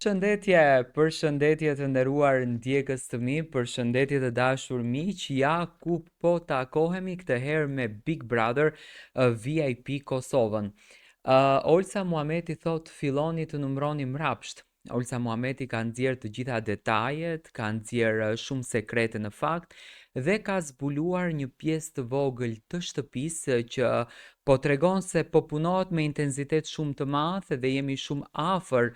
Përshëndetje të nderuar ndjekës të mi, përshëndetje të dashur miq, ja ku po takohemi këtë herë me Big Brother VIP Kosovën. Olsa Muhameti thot filloni të numroni mrapsht. Olsa Muhameti ka nxjerrë të gjitha detajet, ka nxjerrë shumë sekrete në fakt dhe ka zbuluar një pjesë të vogël të shtëpisë që po tregon se po punohet me intensitet shumë të madh dhe jemi shumë afër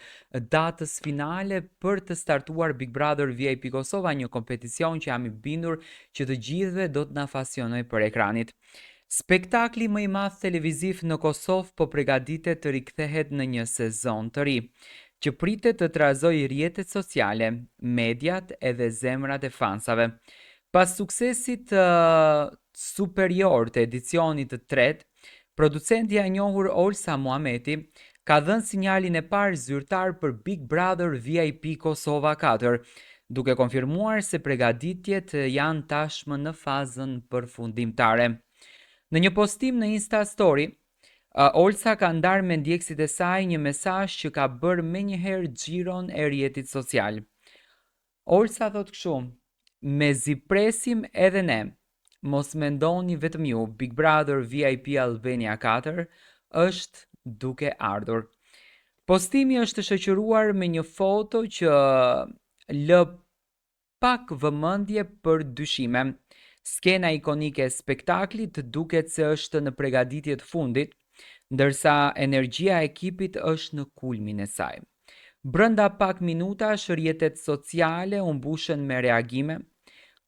datës finale për të startuar Big Brother VIP Kosova, një kompeticion që jam i bindur që të gjithëve do të na pasionoj për ekranit. Spektakli më i madh televiziv në Kosovë po përgatitet të rikthehet në një sezon të ri, që pritet të trazojë rrjetet sociale, mediat edhe zemrat e fansave. Pas suksesit superior të edicionit të tretë, producentja e njohur Olsa Muhameti ka dhënë sinjalin e parë zyrtar për Big Brother VIP Kosova 4, duke konfirmuar se përgatitjet janë tashmë në fazën përfundimtare. Në një postim në Insta Story, Olsa ka ndarë me ndjekësit e saj një mesazh që ka bërë menjëherë xhiron e rrjetit social. Olsa thot kështu: "Mezi presim edhe ne. Mos mendoni vetëm ju, Big Brother VIP Albania 4 është duke ardhur." Postimi është shoqëruar me një foto që lë pak vëmendje për dyshime. Skena ikonike e spektaklit duket se është në përgatitje të fundit, ndërsa energjia e ekipit është në kulmin e saj. Brenda pak minutash rrjetet sociale u mbushën me reagime,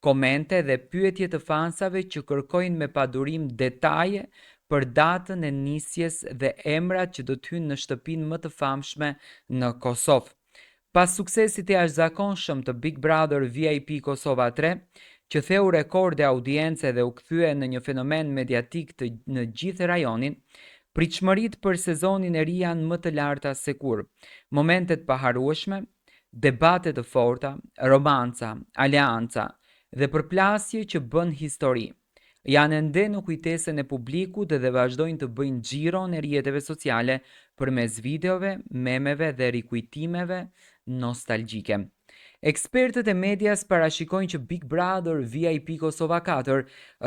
komente dhe pyetje të fansave që kërkojnë me padurim detaje për datën e nisjes dhe emrat që do të hyjnë në shtëpinë më të famshme në Kosovë. Pas suksesit e jashtëzakonshëm të Big Brother VIP Kosova 3, që theu rekorde audience dhe u kthye në një fenomen mediatik në gjithë rajonin, pritshmëritë për sezonin e ri janë më të larta se kurrë. Momentet paharrueshme, debate të forta, romanca, aleanca dhe përplasje që bën histori janë ende në kujtesën e publikut dhe vazhdojnë të bëjnë xhiron e rrjeteve sociale përmes videove, memeve dhe rikujtimeve nostalgjike. Ekspertët e medias parashikojnë që Big Brother VIP Kosova 4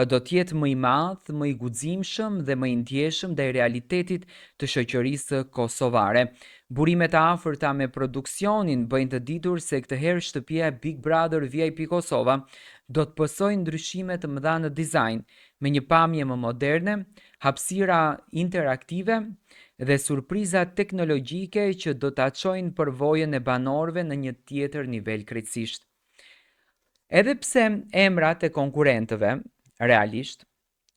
do të jetë më i madh, më i guximshëm dhe më i ndjeshëm ndaj realitetit të shoqërisë kosovare. Burimet e afërta me produksionin bëjnë të ditur se këtë herë shtëpia e Big Brother VIP Kosova do të pësojë ndryshime të mëdha në dizajn, me një pamje më moderne, hapësira interaktive dhe surpriza teknologjike që do ta çojnë përvojën e banorëve në një tjetër nivel krejtësisht. Edhe pse emrat e konkurrentëve, realisht,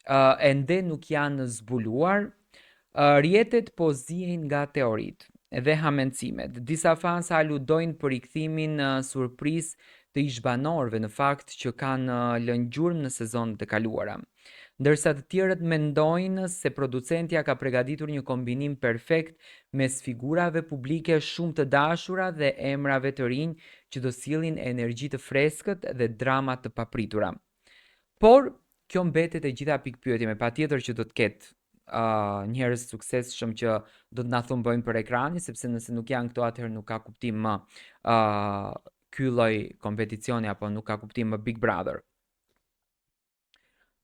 ende nuk janë zbuluar, rrjetet po zihen nga teoritë dhe hamencimet. Disa fans aludojnë për rikthimin surprizë të ish banorëve në fakt që kanë lënë gjurmë në sezonet e kaluara, ndërsa të tjerët mendojnë se producentja ka përgatitur një kombinim perfekt mes figurave publike shumë të dashura dhe emrave të rinj që do sillin energji të freskët dhe drama të papritura. Por kjo mbetet e gjitha pikpyetje, patjetër që do të ketë njerëz suksesshëm që do të na thumbojnë për ekranin, sepse nëse nuk janë këto atëherë nuk ka kuptim më ky lloj kompeticioni apo nuk ka kuptim më Big Brother.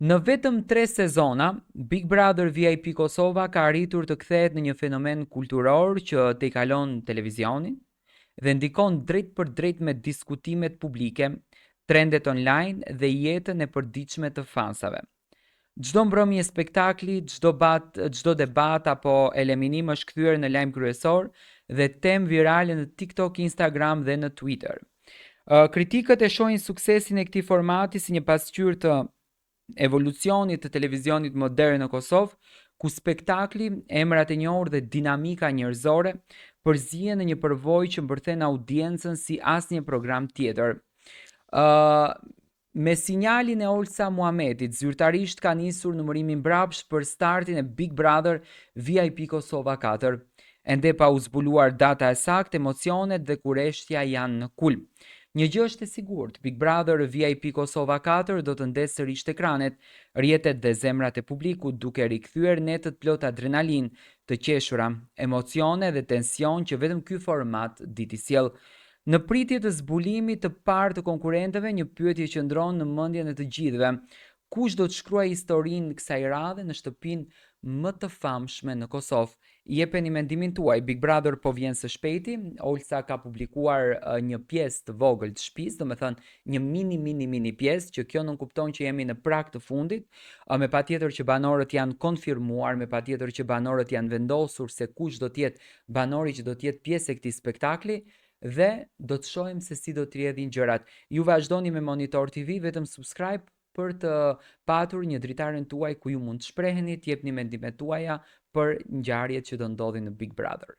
Në vetëm 3 sezona, Big Brother VIP Kosova ka arritur të kthehet në një fenomen kulturor që te i kalon televizionin dhe ndikon drejt për drejt me diskutimet publike, trendet online dhe jetën e përditshme të fansave. Çdo mbrëmje spektakli, çdo debat apo eliminim është kthyer në lajm kryesor dhe temë virale në TikTok, Instagram dhe në Twitter. Kritikët e shohin suksesin e këtij formati si një pasqyrë të evolucionit të televizionit modern në Kosovë, ku spektakli, emrat e njohur dhe dinamika njerëzore përzihen në një përvojë që mbërthen audiencën si asnjë program tjetër. Me sinjalin e Olsa Muhametit, zyrtarisht ka nisur numërimi mbrapsht për startin e Big Brother VIP Kosova 4. Ende pa u zbuluar data e saktë, emocionet dhe kurreshtja janë në kulm. Një gjë është e sigurt, Big Brother VIP Kosova 4 do të ndesë sërish ekranet, rrjetet dhe zemrat e publikut duke rikthyer netët plot adrenalin, të qeshura, emocione dhe tension që vetëm ky format di t'i sjell. Në pritje të zbulimit të parë të konkurrentëve, një pyetje qëndron në mendjen e të gjithëve. Kush do të shkruajë historinë kësaj radhe në shtëpinë më të famshme në Kosovë? Jepeni mendimin tuaj. Big Brother po vjen së shpejti. Olsa ka publikuar një pjesë të vogël të shtëpisë, domethënë një mini pjesë, që kjo nuk kupton që jemi në prag të fundit, me patjetër që banorët janë konfirmuar, me patjetër që banorët janë vendosur se kush do të jetë banori që do të jetë pjesë e këtij spektakli dhe do të shohim se si do të rrjedhin gjërat. Ju vazhdoni me Monitor TV, vetëm subscribe për të patur një dritaren tuaj ku ju mund të shpreheni, të jepni mendimet tuaja për ngjarjet që do ndodhin në Big Brother.